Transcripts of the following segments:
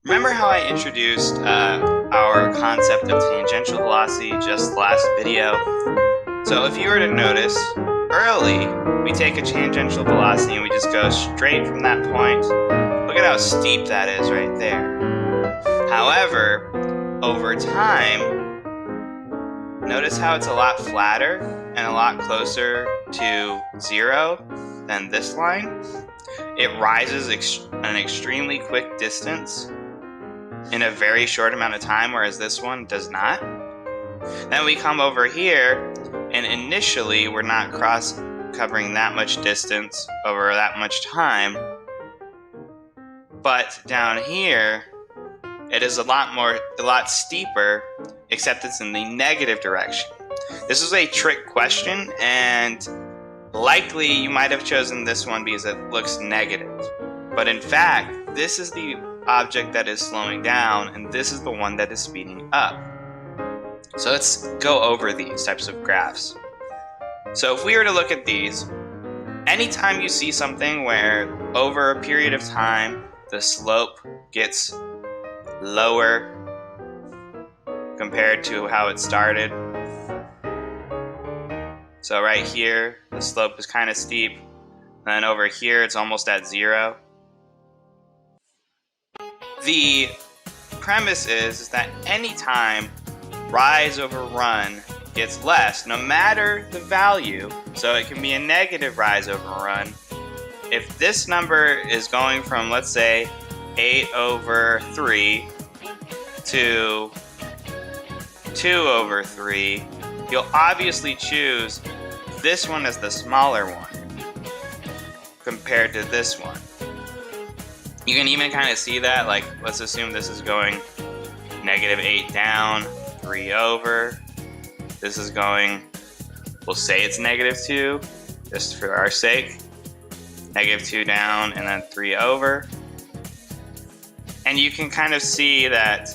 Remember how I introduced our concept of tangential velocity just last video? So if you were to notice, early we take a tangential velocity and we just go straight from that point. Look at how steep that is right there. However, over time, notice how it's a lot flatter and a lot closer to zero than this line. It rises an extremely quick distance in a very short amount of time, whereas this one does not. Then we come over here, and initially we're not covering that much distance over that much time, but down here it is a lot steeper, except it's in the negative direction. This is a trick question, and likely you might have chosen this one because it looks negative, but in fact this is the object that is slowing down, and this is the one that is speeding up. So let's go over these types of graphs. So if we were to look at these, anytime you see something where over a period of time the slope gets lower compared to how it started. So right here the slope is kind of steep, and then over here it's almost at zero. The premise is that anytime rise over run gets less, no matter the value, so it can be a negative rise over run, if this number is going from, let's say, 8 over 3 to 2 over 3, you'll obviously choose this one as the smaller one compared to this one. You can even kind of see that, like, let's assume this is going -8 down, 3 over. This is going, we'll say it's -2, just for our sake. -2 down, and then 3 over. And you can kind of see that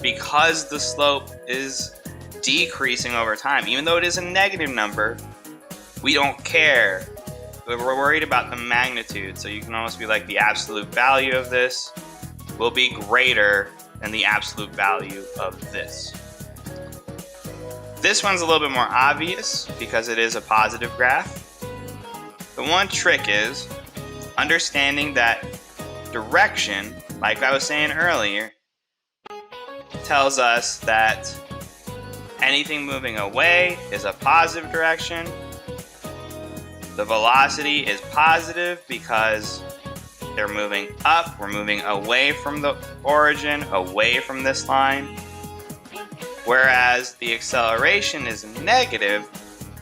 because the slope is decreasing over time, even though it is a negative number, we don't care. We're worried about the magnitude, so you can almost be like, the absolute value of this will be greater than the absolute value of this. This one's a little bit more obvious because it is a positive graph. The one trick is understanding that direction, like I was saying earlier, tells us that anything moving away is a positive direction. The velocity is positive because they're moving up. We're moving away from the origin, away from this line. Whereas the acceleration is negative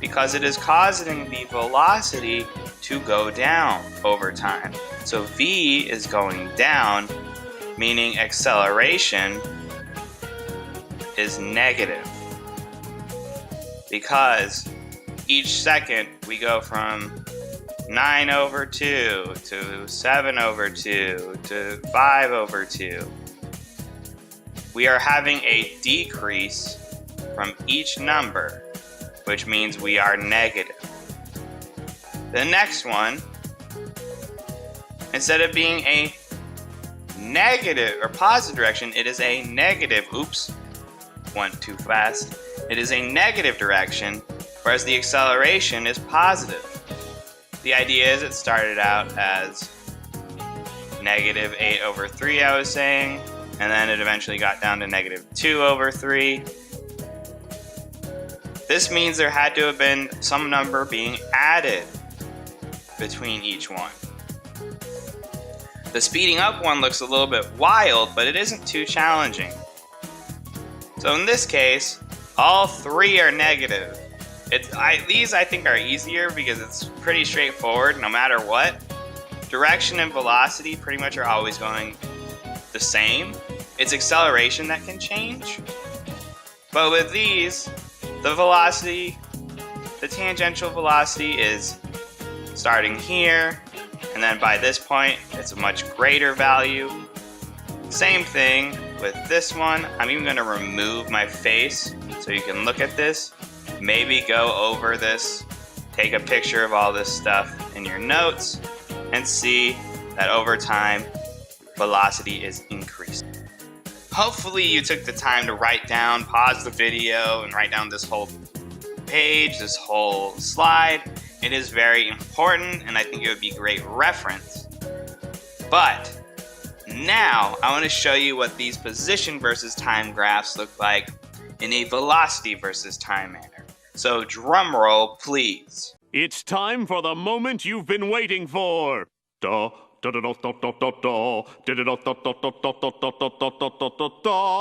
because it is causing the velocity to go down over time. So v is going down, meaning acceleration is negative, because each second we go from 9 over 2 to 7 over 2 to 5 over 2. We are having a decrease from each number, which means we are negative. The next one, instead of being a negative or positive direction, it is a negative, went too fast. It is a negative direction, whereas the acceleration is positive. The idea is it started out as -8 over 3, I was saying, and then it eventually got down to -2 over 3. This means there had to have been some number being added between each one. The speeding up one looks a little bit wild, but it isn't too challenging. So in this case, all three are negative. These I think are easier because it's pretty straightforward no matter what. Direction and velocity pretty much are always going the same. It's acceleration that can change. But with these, the velocity, the tangential velocity is starting here, and then by this point it's a much greater value. Same thing with this one. I'm even going to remove my face so you can look at this. Maybe go over this, take a picture of all this stuff in your notes, and see that over time velocity is increasing. Hopefully you took the time to write down, pause the video, and write down this whole page, this whole slide. It is very important, and I think it would be great reference. But now I want to show you what these position versus time graphs look like in a velocity versus time manner. So drum roll, please. It's time for the moment you've been waiting for. Da da da da da da da da da da da da da da da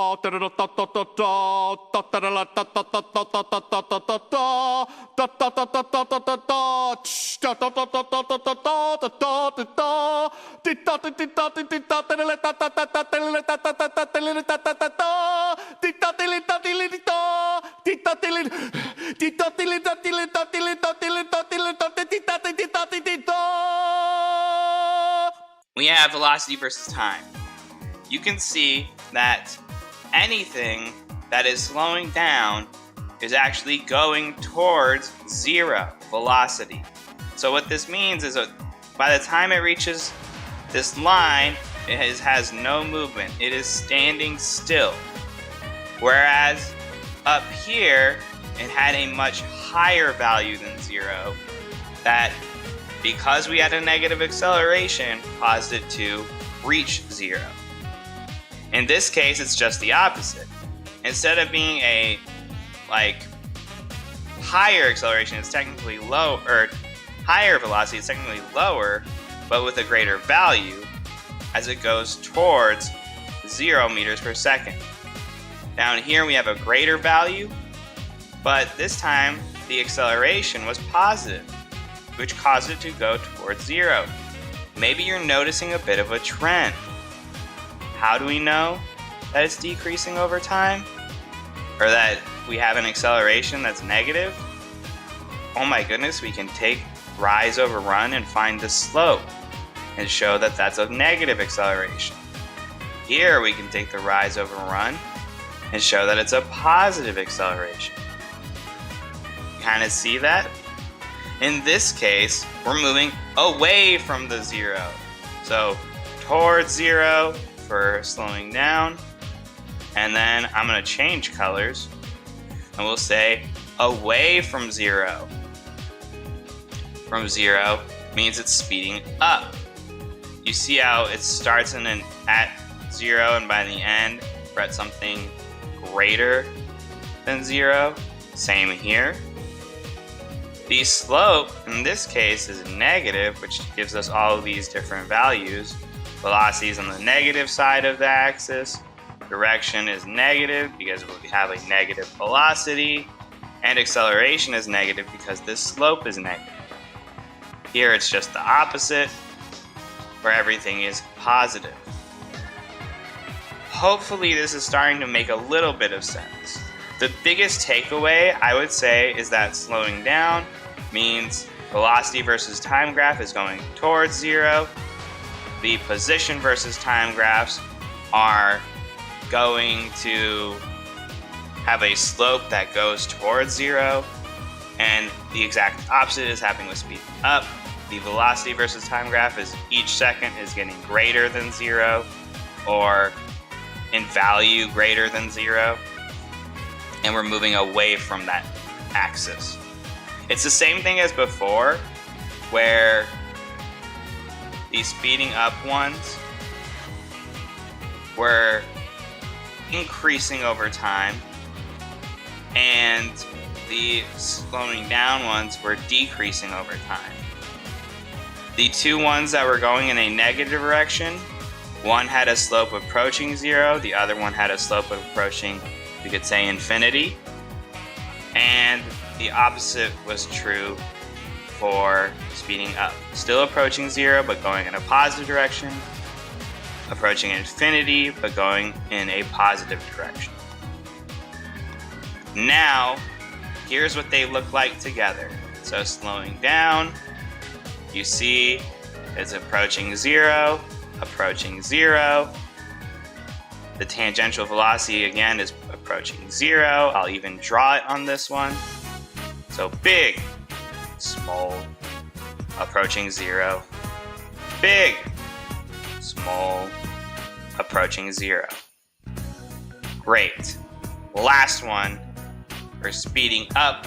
We have velocity versus time. You can see that anything that is slowing down is actually going towards zero velocity. So what this means is that by the time it reaches this line, it has no movement. It is standing still. Whereas up here, it had a much higher value than zero that, because we had a negative acceleration, caused it to reach zero. In this case, it's just the opposite. Instead of being a higher acceleration, it's technically low, or higher velocity, it's technically lower, but with a greater value as it goes towards 0 meters per second. Down here we have a greater value, but this time the acceleration was positive, which caused it to go towards zero. Maybe you're noticing a bit of a trend. How do we know that it's decreasing over time? Or that we have an acceleration that's negative? Oh my goodness, we can take rise over run and find the slope and show that that's a negative acceleration. Here we can take the rise over run and show that it's a positive acceleration. Kind of see that? In this case, we're moving away from the zero. So towards zero for slowing down. And then I'm going to change colors. And we'll say away from zero. From zero means it's speeding up. You see how it starts at zero, and by the end, we're at something greater than zero. Same here. The slope, in this case, is negative, which gives us all of these different values. Velocity is on the negative side of the axis. Direction is negative because we have a negative velocity. And acceleration is negative because this slope is negative. Here it's just the opposite, where everything is positive. Hopefully this is starting to make a little bit of sense. The biggest takeaway, I would say, is that slowing down means velocity versus time graph is going towards zero. The position versus time graphs are going to have a slope that goes towards zero. And the exact opposite is happening with speeding up. The velocity versus time graph is each second is getting greater than zero, or in value greater than zero. And we're moving away from that axis. It's the same thing as before, where the speeding up ones were increasing over time, and the slowing down ones were decreasing over time. The two ones that were going in a negative direction, one had a slope approaching zero, the other one had a slope approaching, you could say, infinity. And the opposite was true for speeding up. Still approaching zero, but going in a positive direction. Approaching infinity, but going in a positive direction. Now, here's what they look like together. So slowing down, you see it's approaching zero. The tangential velocity again is approaching zero. I'll even draw it on this one. So big, small, approaching zero. Big, small, approaching 0. Great. Last one, for speeding up,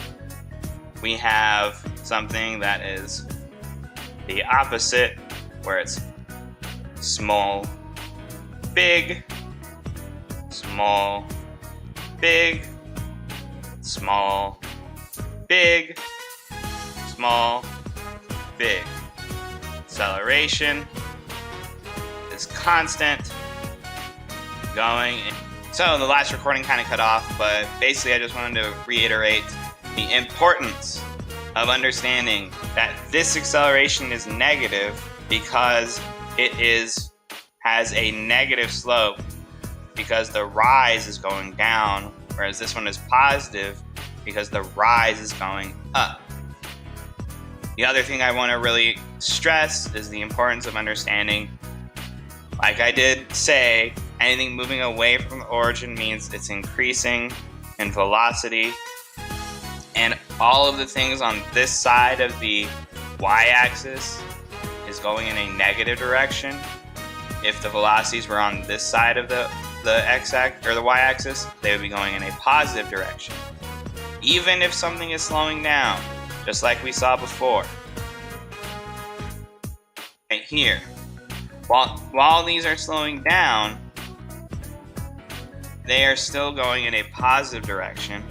we have something that is the opposite, where it's small, big, small, big, small, big, small, big. Acceleration is constant, going. So the last recording kind of cut off, but basically I just wanted to reiterate the importance of understanding that this acceleration is negative because it has a negative slope, because the rise is going down, whereas this one is positive because the rise is going up. The other thing I want to really stress is the importance of understanding, like I did say, anything moving away from the origin means it's increasing in velocity, and all of the things on this side of the y-axis is going in a negative direction. If the velocities were on this side of the x-axis or the y-axis, they would be going in a positive direction. Even if something is slowing down, just like we saw before. Right here. While these are slowing down, they are still going in a positive direction,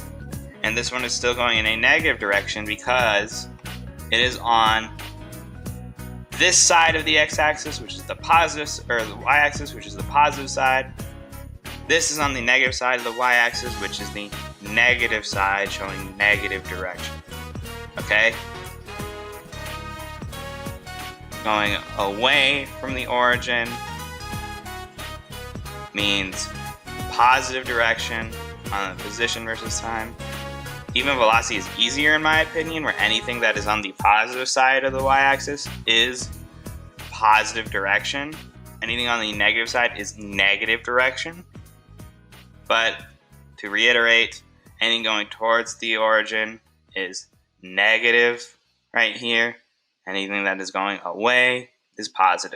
and this one is still going in a negative direction because it is on this side of the x-axis, which is the positive, or the y-axis, which is the positive side. This is on the negative side of the y-axis, which is the negative side, showing negative direction. Okay? Going away from the origin means positive direction on the position versus time. Even velocity is easier in my opinion, where anything that is on the positive side of the y-axis is positive direction. Anything on the negative side is negative direction. But to reiterate, anything going towards the origin is negative right here. Anything that is going away is positive.